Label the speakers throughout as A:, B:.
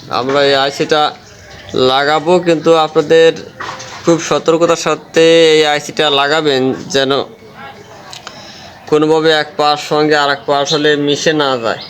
A: আমরা এই আইসিটা লাগাবো, কিন্তু আপনাদের খুব সতর্কতার সাথে এই আইসিটা লাগাবেন যেন কোনোভাবে এক পাশ সঙ্গে আর এক পাশ হলে মিশে না যায়।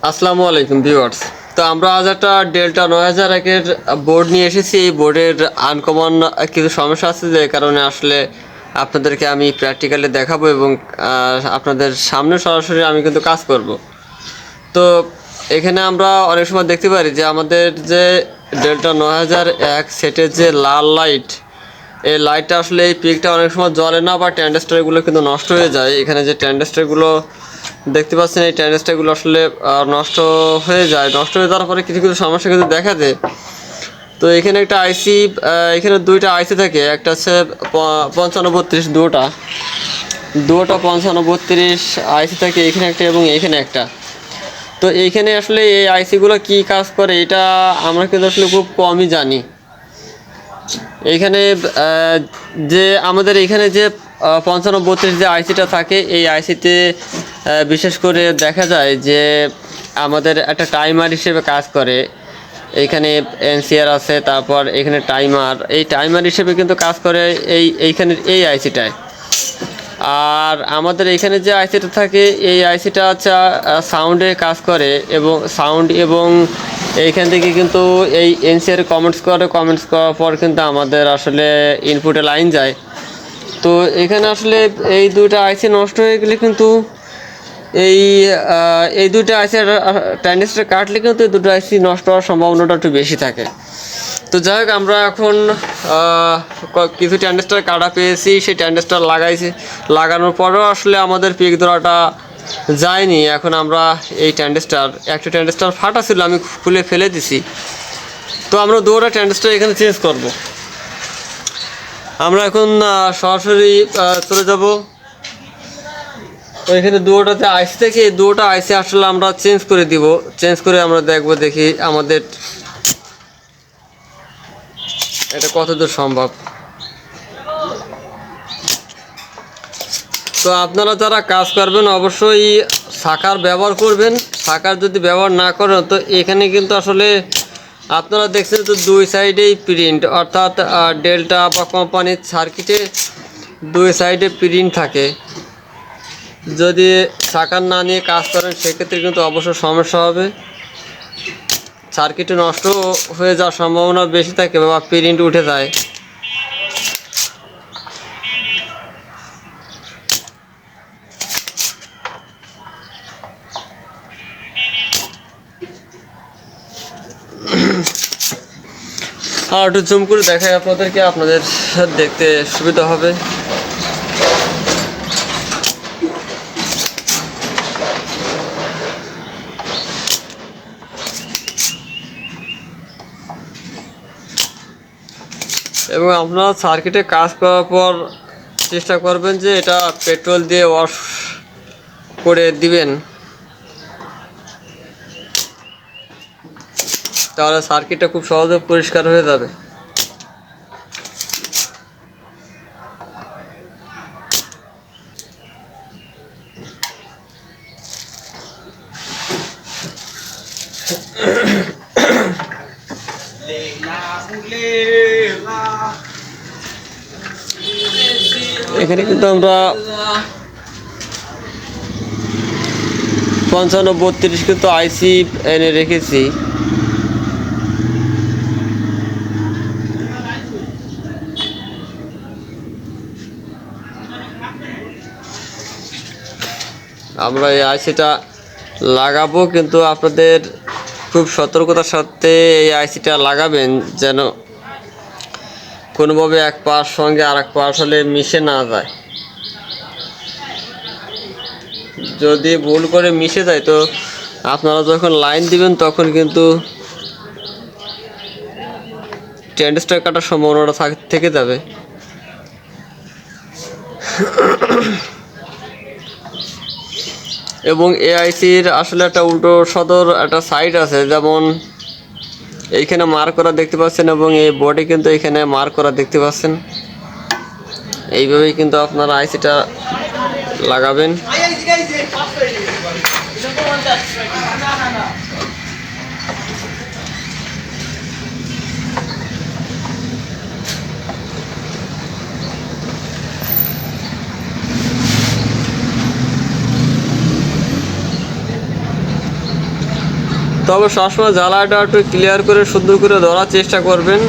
A: আসসালামু আলাইকুম ভিউয়ার্স। তো আমরা আজ একটা ডেল্টা 9001-এর বোর্ড নিয়ে এসেছি। এই বোর্ডের আনকমন কিছু সমস্যা আছে, যে কারণে আসলে আপনাদেরকে আমি প্র্যাকটিক্যালি দেখাবো এবং আপনাদের সামনে সরাসরি আমি কিন্তু কাজ করব। তো এখানে আমরা অনেক সময় দেখতে পারি যে আমাদের যে ডেল্টা 9001 সেটের যে লাল লাইট, এই লাইটটা আসলে এই পিকটা অনেক সময় জ্বলে না, বা ট্রানজিস্টরগুলো কিন্তু নষ্ট হয়ে যায়। এখানে যে ট্রানজিস্টরগুলো দেখতে পাচ্ছেন, এই ট্রানজিস্টরগুলো আসলে নষ্ট হয়ে যায়। নষ্ট হয়ে যাওয়ার পরে কিছু কিছু সমস্যা কিন্তু দেখা দেয়। তো এখানে একটা আইসি, এখানে দুইটা আইসি থাকে, একটা হচ্ছে 5532, দুটোটা 5532 আইসি থাকে, এখানে একটা এবং এইখানে একটা। তো এইখানে আসলে এই আইসিগুলো কি কাজ করে এটা আমরা কিন্তু আসলে খুব কমই জানি। এইখানে যে আমাদের এখানে যে 5532 যে আইসিটা থাকে, এই আইসিতে বিশেষ করে দেখা যায় যে আমাদের একটা টাইমার হিসেবে কাজ করে। এইখানে এনসিআর আছে, তারপর এখানে টাইমার, এই টাইমার হিসেবে কিন্তু কাজ করে এইখানের এই আইসিটায়। আর আমাদের এখানে যে আইসিটা থাকে, এই আইসিটা হচ্ছে সাউন্ডে কাজ করে, এবং সাউন্ড এবং এইখান থেকে কিন্তু এই এনসিআর কমেন্টস করার পর কিন্তু আমাদের আসলে ইনপুটে লাইন যায়। তো এখানে আসলে এই দুইটা আইসি নষ্ট হয়ে গেলে কিন্তু এই দুইটা আইসি ট্রানজিস্টর কাটলে কিন্তু এই দুটো আইসি নষ্ট হওয়ার সম্ভাবনাটা একটু বেশি থাকে। তো যাই হোক, আমরা এখন কিছু ট্রানজিস্টর কাটা পেয়েছি, সেই ট্রানজিস্টর লাগানোর পরেও আসলে আমাদের পিক ধরাটা যায়নি। এখন আমরা এই একটা ট্রানজিস্টর ফাটা ছিল, আমি খুলে ফেলে দিছি। তো আমরা দুটো ট্রানজিস্টর এখানে চেঞ্জ করব। আমরা এখন সরাসরি চলে যাব। তো এখানে দুটোতে আইসি থেকে এই দুটো আইসি আসলে আমরা চেঞ্জ করে দিব। চেঞ্জ করে আমরা দেখি আমাদের এটা কতদূর সম্ভব। তো আপনারা যারা কাজ করবেন অবশ্যই শাখার ব্যবহার করবেন। শাখার যদি ব্যবহার না করেন, তো এখানে কিন্তু আসলে আপনারা দেখছেন তো দুই সাইডেই প্রিন্ট, অর্থাৎ ডেল্টা বা কোম্পানির সার্কিটে দুই সাইডে প্রিন্ট থাকে। যদি শাখার না নিয়ে কাজ করেন, সেক্ষেত্রে কিন্তু অবশ্যই সমস্যা হবে। সার্কিটে নষ্ট হয়ে যাওয়ার সম্ভাবনা বেশি থাকে বা প্রিন্ট উঠে যায়। আর একটু জুম করে দেখাই আপনাদেরকে, আপনাদের দেখতে সুবিধা হবে। এবং আপনারা সার্কিটে কাজ করার পর চেষ্টা করবেন যে এটা পেট্রোল দিয়ে ওয়াশ করে দিবেন, তাহলে সার্কিটটা খুব সহজে পরিষ্কার হয়ে যাবে। এখানে কিন্তু আমরা 5532 কিন্তু আইসি এনে রেখেছি। আমরা এই আইসিটা লাগাবো, কিন্তু আপনাদের খুব সতর্কতার সাথে এই আইসিটা লাগাবেন যেন কোনোভাবে এক পাশ সঙ্গে আর এক পাশ হলে মিশে না যায়। যদি ভুল করে মিশে যায়, তো আপনারা যখন লাইন দিবেন তখন কিন্তু ট্রানজিস্টর কাটার সম্ভাবনাটা থেকে যাবে। এবং এআইসির আসলে একটা উল্টো সদর একটা সাইড আছে, যেমন এইখানে মার্ক করা দেখতে পাচ্ছেন এবং এই বোর্ডে কিন্তু এখানে মার্ক করা দেখতে পাচ্ছেন। এইভাবেই কিন্তু আপনারা আইসিটা লাগাবেন। তবে সবসময় জ্বালাটা একটু ক্লিয়ার করে সুন্দর করে ধরার চেষ্টা করবেন।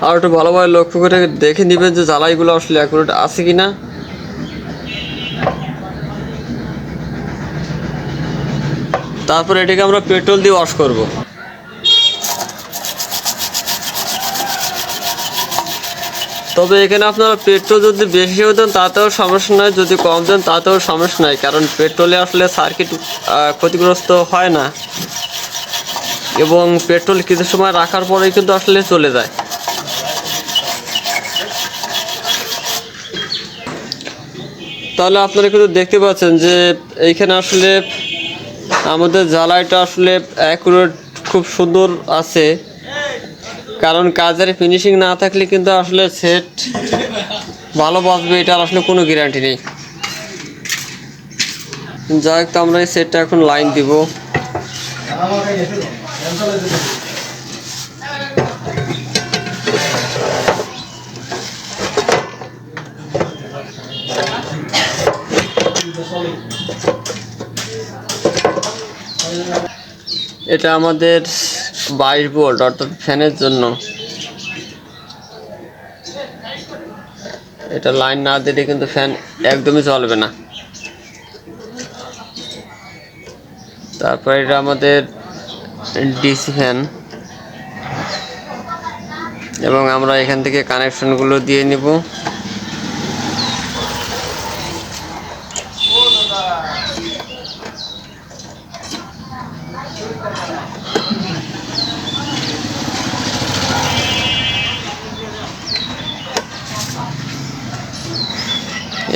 A: আর একটু ভালোভাবে লক্ষ্য করে দেখে নেবেন যে জ্বালাইগুলো আসলে অ্যাকুরেট আছে কিনা। তারপর এটাকে আমরা পেট্রোল দিয়ে ওয়াশ করব। তবে এখানে আপনারা পেট্রোল যদি বেশি দেন তাতেও সমস্যা নয়, যদি কম দেন তাতেও সমস্যা নয়, কারণ পেট্রোলে আসলে সার্কিট ক্ষতিগ্রস্ত হয় না এবং পেট্রোল কিছু সময় রাখার পরেই কিন্তু আসলে চলে যায়। তাহলে আপনারা কিন্তু দেখতে পাচ্ছেন যে এইখানে আসলে আমাদের জ্বালাইটা আসলে অ্যাকুরেট খুব সুন্দর আছে, কারণ কাজের ফিনিশিং না থাকলে কিন্তু আসলে সেট ভালো বাজবে এটার আসলে কোনো গ্যারান্টি নেই। যাই হোক, তো আমরা এই সেটটা এখন লাইন দিব। এটা আমাদের 22 ভোল্ট অর্থাৎ ফ্যানের জন্য। এটা লাইন না দিলে কিন্তু ফ্যান একদমই চলবে না। তারপর এটা আমাদের ডিসি ফ্যান এবং আমরা এখান থেকে কানেকশনগুলো দিয়ে নিব।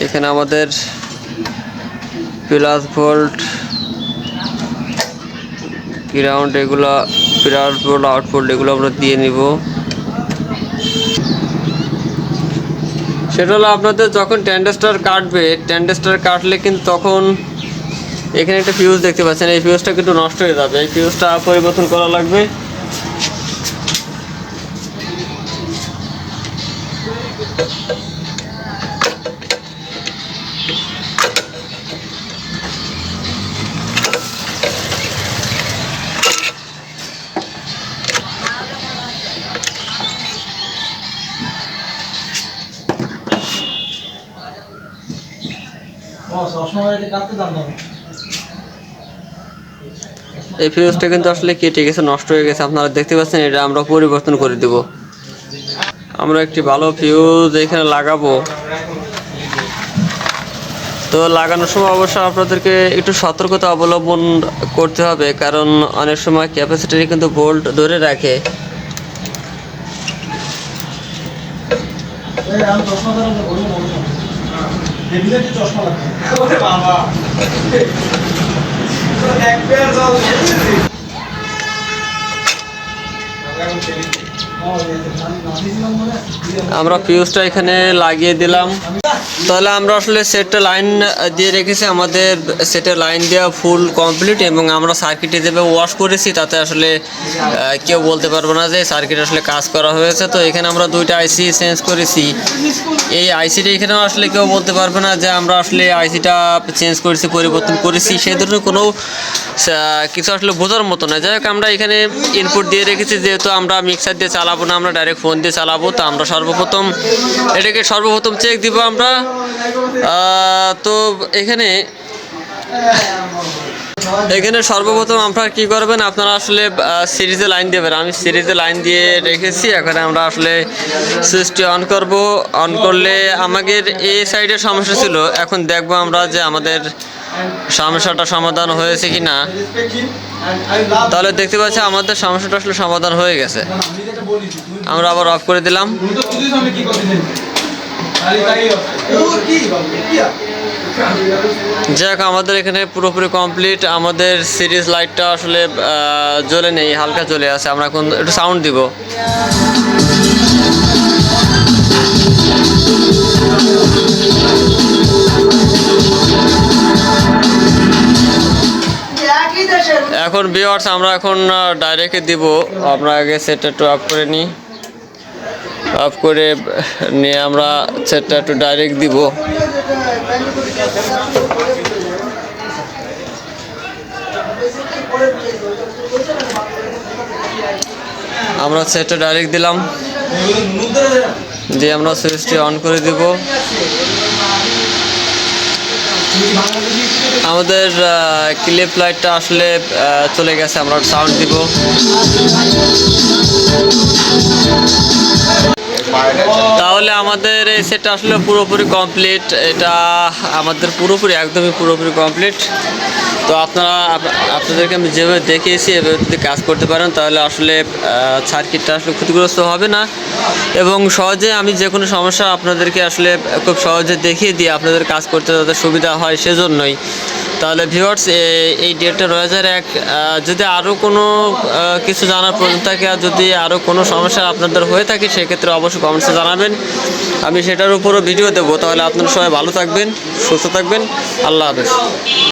A: এখানে আমাদের প্লাস ভোল্ট, গ্রাউন্ড, এগুলো প্লাস ভোল্ট, আউটপুট এগুলো আমরা দিয়ে নিব। সেটা হলো আপনাদের যখন ট্যান্ডেস্টার কাটবে, ট্যান্ডেস্টার কাটলে কিন্তু তখন এখানে একটা ফিউজ দেখতে পাচ্ছেন, এই ফিউজটা কিন্তু নষ্ট হয়ে যাবে, এই ফিউজটা পরিবর্তন করা লাগবে। এই ফিউজটা কিন্তু আসলে কেটে গেছে, নষ্ট হয়ে গেছে, আপনারা দেখতে পাচ্ছেন। এটা আমরা পরিবর্তন করে দেব। আমরা একটি ভালো ফিউজ এখানে লাগাবো। তো লাগানোর সময় অবশ্যই আপনাদেরকে একটু সতর্কতা অবলম্বন করতে হবে, কারণ অনেক সময় ক্যাপাসিটারে কিন্তু ভোল্ট ধরে রাখে। আমরা ফিউজটা এখানে লাগিয়ে দিলাম। তাহলে আমরা আসলে সেটটা লাইন দিয়ে রেখেছি, আমাদের সেটের লাইন দেওয়া ফুল কমপ্লিট এবং আমরা সার্কিটে যেভাবে ওয়াশ করেছি তাতে আসলে কেউ বলতে পারবে না যে সার্কিট আসলে কাজ করা হয়েছে। তো এখানে আমরা দুইটা আইসি চেঞ্জ করেছি, এই আইসিটা এখানেও আসলে কেউ বলতে পারবে না যে আমরা আসলে আইসিটা চেঞ্জ করেছি, পরিবর্তন করেছি, সেই ধরনের কোনো কিছু আসলে বোঝার মতো না। যাই হোক, আমরা এখানে ইনপুট দিয়ে রেখেছি, যেহেতু আমরা মিক্সার দিয়ে চালাবো না, আমরা ডাইরেক্ট ফোন দিয়ে চালাবো। তো আমরা এটাকে সর্বপ্রথম চেক দিব আমরা। তো এখানে সর্বপ্রথম আপনারা কি করবেন, আপনারা আসলে সিরিজে লাইন দেবেন। আমি সিরিজে লাইন দিয়ে রেখেছি। এখানে আমরা আসলে সুইচটি অন করব। অন করলে আমাদের এই সাইডের সমস্যা ছিল, এখন দেখবো আমরা যে আমাদের সমস্যাটা সমাধান হয়েছে কি না। তাহলে দেখতে পাচ্ছি আমাদের সমস্যাটা আসলে সমাধান হয়ে গেছে। আমরা আবার অফ করে দিলাম। যাক, আমাদের এখানে পুরোপুরি কমপ্লিট। আমাদের সিরিজ লাইটটা আসলে জ্বলে নেই, হালকা জ্বলে আছে। আমরা এখন একটু সাউন্ড দিব। এখন ভিউয়ার্স, আমরা এখন ডাইরেক্টে দিব। আমরা আগে সেটটা একটু অফ করে নিই। অফ করে নিয়ে আমরা সেটটা একটু ডাইরেক্ট দিব। আমরা সেটটা ডাইরেক্ট দিলাম, দিয়ে আমরা সুইচটি অন করে দিব। আমাদের ক্লিপ লাইটটা আসলে চলে গেছে। আমরা সাউন্ড দিব। তাহলে আমাদের এই সেটটা আসলে পুরোপুরি কমপ্লিট। এটা আমাদের একদমই পুরোপুরি কমপ্লিট। তো আপনাদেরকে আমি যেভাবে দেখিয়েছি এভাবে যদি কাজ করতে পারেন তাহলে আসলে সার্কিটটা আসলে ক্ষতিগ্রস্ত হবে না, এবং সহজে আমি যে কোনো সমস্যা আপনাদেরকে আসলে খুব সহজে দেখিয়ে দিয়ে আপনাদের কাজ করতে যাতে সুবিধা হয় সেজন্যই। তাহলে ভিউয়ার্স, এই ডেটটা 2001, যদি আরও কোনো কিছু জানার প্রয়োজন থাকে আর যদি আরও কোনো সমস্যা আপনাদের হয়ে থাকে সেক্ষেত্রে অবশ্যই কমেন্টসে জানাবেন, আমি সেটার উপরও ভিডিও দেবো। তাহলে আপনারা সবাই ভালো থাকবেন, সুস্থ থাকবেন। আল্লাহ হাফেজ।